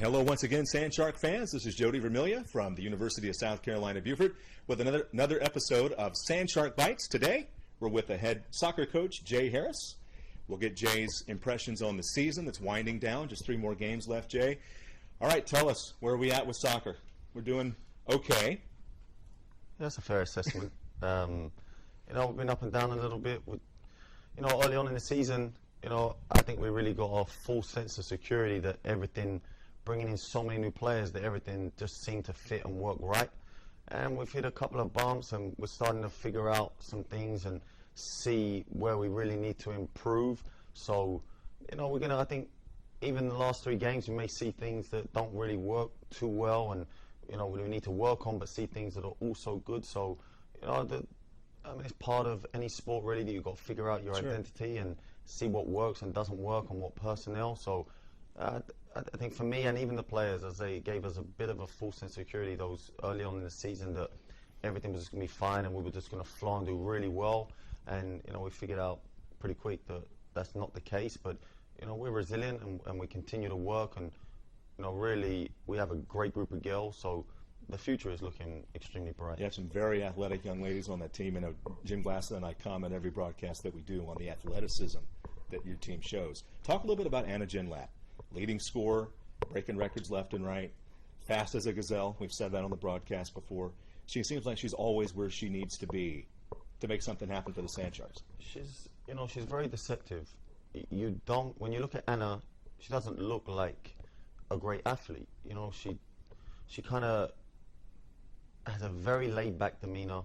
Hello once again, Sand Shark fans. This is Jody Vermilyea from the University of South Carolina, Beaufort, with another episode of Sand Shark Bites. Today, we're with the head soccer coach, Jay Harris. We'll get Jay's impressions on the season that's winding down. Just 3 more games left, Jay. All right, tell us, where are we at with soccer? We're doing okay. That's a fair assessment. We've been up and down a little bit. Early on in the season, I think we really got a full sense of security that everything, bringing in so many new players, that everything just seemed to fit and work right. And we've hit a couple of bumps, and we're starting to figure out some things and see where we really need to improve. So, I think even the last 3 games, we may see things that don't really work too well, and we need to work on, but see things that are also good. So, it's part of any sport really, that you've got to figure out your identity and see what works and doesn't work on what personnel. So I think for me and even the players, as they gave us a bit of a full sense of security those early on in the season, that everything was just going to be fine and we were just going to fly and do really well. And we figured out pretty quick that that's not the case. But we're resilient and we continue to work, and really we have a great group of girls. So the future is looking extremely bright. You have some very athletic young ladies on that team. Jim Glassman and I comment every broadcast that we do on the athleticism that your team shows. Talk a little bit about Anna Ginlat, leading scorer, breaking records left and right, fast as a gazelle. We've said that on the broadcast before. She seems like she's always where she needs to be to make something happen for the Sand Sharks. She's very deceptive. When you look at Anna, she doesn't look like a great athlete. She kind of has a very laid-back demeanor,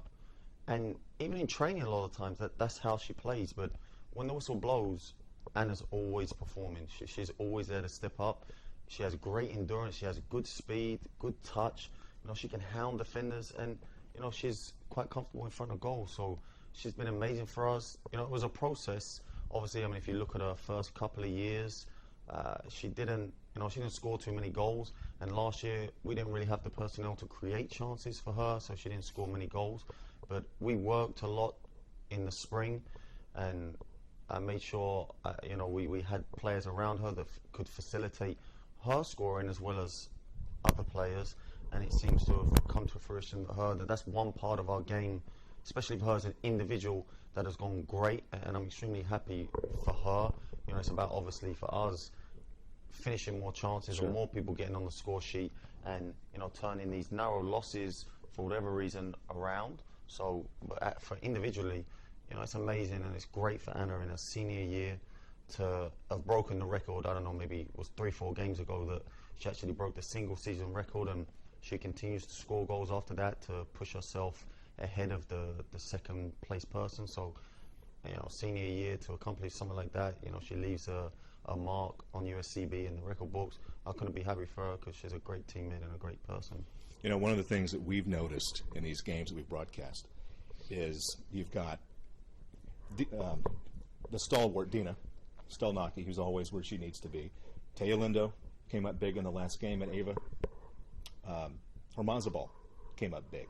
and even in training a lot of times that's how she plays. But when the whistle blows, Anna's always performing. She's always there to step up. She has great endurance. She has good speed, good touch. She can hound defenders, and she's quite comfortable in front of goal. So she's been amazing for us. It was a process. Obviously, if you look at her first couple of years, she didn't score too many goals, and last year we didn't really have the personnel to create chances for her, so she didn't score many goals. But we worked a lot in the spring, and I made sure we had players around her that could facilitate her scoring as well as other players, and it seems to have come to fruition for her. That's one part of our game, especially for her as an individual, that has gone great, and I'm extremely happy for her. It's about, obviously, for us, finishing more chances, or more people getting on the score sheet, and turning these narrow losses for whatever reason around. So for individually, it's amazing, and it's great for Anna in her senior year to have broken the record. I don't know, maybe it was 3-4 games ago that she actually broke the single season record, and she continues to score goals after that to push herself ahead of the second place person. So senior year, to accomplish something like that, she leaves a mark on USCB in the record books. I couldn't be happy for her, because she's a great teammate and a great person. One of the things that we've noticed in these games that we've broadcast is you've got the stalwart Dina Stelnacki, who's always where she needs to be. Taya Lindo came up big in the last game, and Ava Hermanzabal came up big.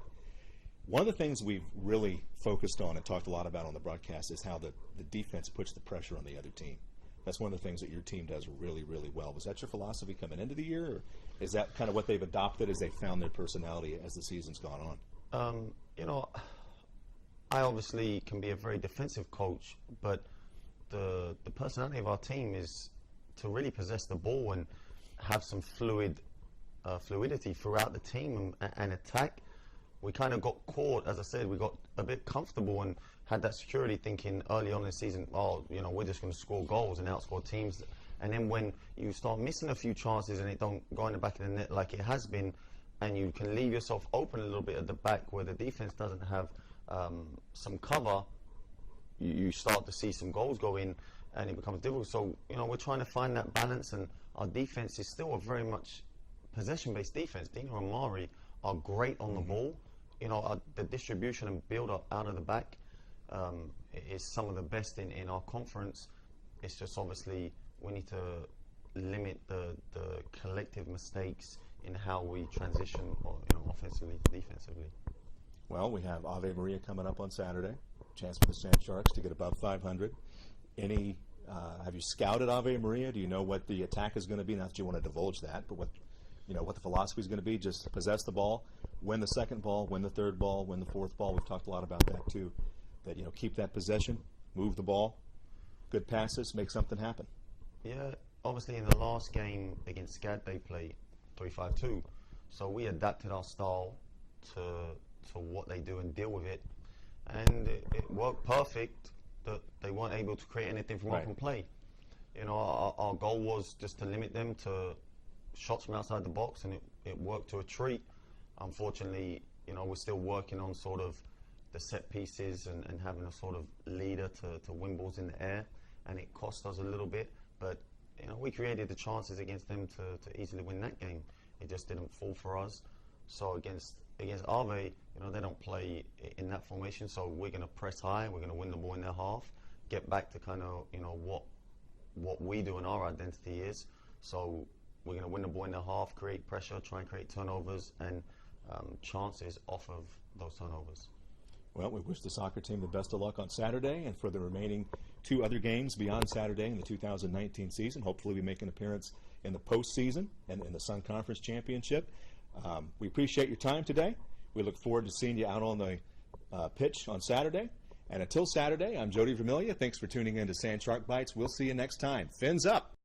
One of the things we've really focused on and talked a lot about on the broadcast is how the defense puts the pressure on the other team. That's one of the things that your team does really, really well. Was that your philosophy coming into the year, or is that kind of what they've adopted as they found their personality as the season's gone on? I obviously can be a very defensive coach, but the personality of our team is to really possess the ball and have some fluidity throughout the team and attack. We kind of got caught, as I said, we got a bit comfortable and had that security, thinking early on in the season, we're just going to score goals and outscore teams. And then when you start missing a few chances and it don't go in the back of the net like it has been, and you can leave yourself open a little bit at the back where the defense doesn't have some cover, you start to see some goals go in, and it becomes difficult. So, we're trying to find that balance, and our defense is still a very much possession-based defense. Dina and Mari are great on the ball. The distribution and build-up out of the back is some of the best in our conference. It's just, obviously, we need to limit the collective mistakes in how we transition, offensively to defensively. Well, we have Ave Maria coming up on Saturday. Chance for the Sand Sharks to get above 500. Have you scouted Ave Maria? Do you know what the attack is going to be? Not that you want to divulge that, but what the philosophy is going to be. Just possess the ball, win the second ball, win the third ball, win the fourth ball. We've talked a lot about that too. That keep that possession, move the ball, good passes, make something happen. Yeah, obviously in the last game against SCAD they played 3-5-2, so we adapted our style to what they do and deal with it, and it worked perfect. That they weren't able to create anything from open play. Our goal was just to limit them to shots from outside the box, and it worked to a treat. Unfortunately, we're still working on sort of the set pieces and having a sort of leader to win balls in the air, and it cost us a little bit, but we created the chances against them to easily win that game. It just didn't fall for us. So against Ave, they don't play in that formation, so we're going to press high, we're going to win the ball in their half, get back to kind of what we do and our identity is. So we're going to win the ball in their half, create pressure, try and create turnovers and chances off of those turnovers. Well, we wish the soccer team the best of luck on Saturday and for the remaining 2 other games beyond Saturday in the 2019 season. Hopefully we make an appearance in the postseason and in the Sun Conference Championship. We appreciate your time today. We look forward to seeing you out on the pitch on Saturday. And until Saturday, I'm Jody Vermilyea. Thanks for tuning in to Sand Shark Bites. We'll see you next time. Fins up!